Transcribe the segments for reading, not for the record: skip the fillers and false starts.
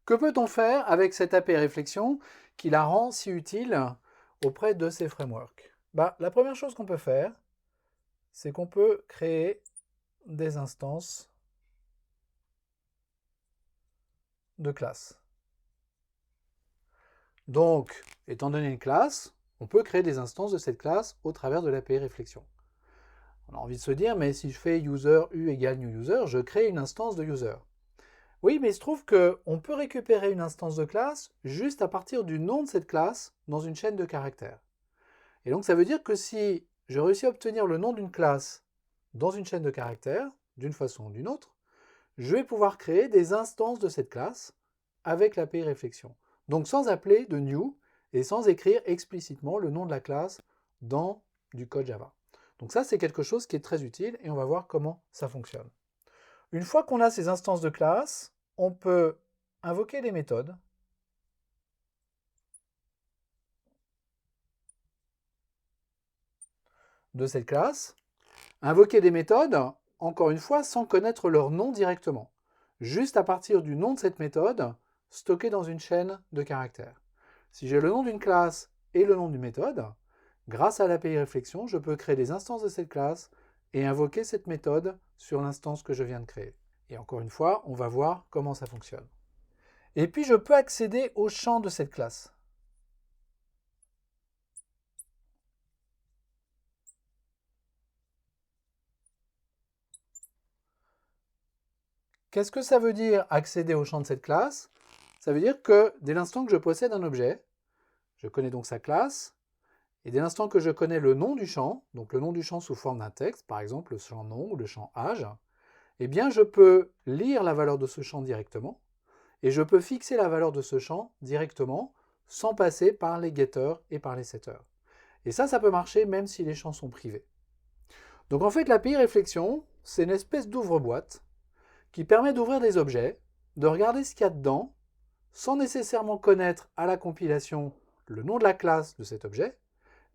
Que peut-on faire avec cette API réflexion qui la rend si utile auprès de ces frameworks? La première chose qu'on peut faire, c'est qu'on peut créer des instances de classes. Donc, étant donné une classe, on peut créer des instances de cette classe au travers de l'API réflexion. On a envie de se dire, mais si je fais user u égale new user, je crée une instance de user. Oui, mais il se trouve qu'on peut récupérer une instance de classe juste à partir du nom de cette classe dans une chaîne de caractères. Et donc ça veut dire que si je réussis à obtenir le nom d'une classe dans une chaîne de caractères, d'une façon ou d'une autre, je vais pouvoir créer des instances de cette classe avec l'API réflexion. Donc sans appeler de new et sans écrire explicitement le nom de la classe dans du code Java. Donc ça, c'est quelque chose qui est très utile et on va voir comment ça fonctionne. Une fois qu'on a ces instances de classe, on peut invoquer des méthodes de cette classe, invoquer des méthodes, encore une fois, sans connaître leur nom directement, juste à partir du nom de cette méthode stocké dans une chaîne de caractères. Si j'ai le nom d'une classe et le nom d'une méthode, grâce à l'API réflexion, je peux créer des instances de cette classe et invoquer cette méthode sur l'instance que je viens de créer. Et encore une fois, on va voir comment ça fonctionne. Et puis, je peux accéder au champ de cette classe. Qu'est-ce que ça veut dire accéder au champ de cette classe? Ça veut dire que dès l'instant que je possède un objet, je connais donc sa classe, et dès l'instant que je connais le nom du champ, donc le nom du champ sous forme d'un texte, par exemple le champ nom ou le champ âge, eh bien je peux lire la valeur de ce champ directement, et je peux fixer la valeur de ce champ directement sans passer par les getters et par les setters. Et ça peut marcher même si les champs sont privés. Donc en fait, l'API réflexion, c'est une espèce d'ouvre-boîte qui permet d'ouvrir des objets, de regarder ce qu'il y a dedans, sans nécessairement connaître à la compilation le nom de la classe de cet objet,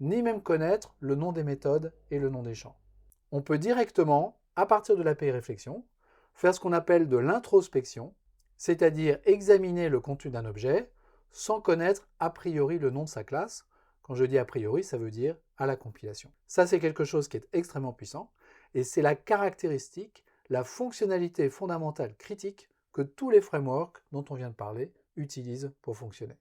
ni même connaître le nom des méthodes et le nom des champs. On peut directement, à partir de l'API réflexion, faire ce qu'on appelle de l'introspection, c'est-à-dire examiner le contenu d'un objet sans connaître a priori le nom de sa classe. Quand je dis a priori, ça veut dire à la compilation. Ça, c'est quelque chose qui est extrêmement puissant et c'est la caractéristique, la fonctionnalité fondamentale critique que tous les frameworks dont on vient de parler utilisent pour fonctionner.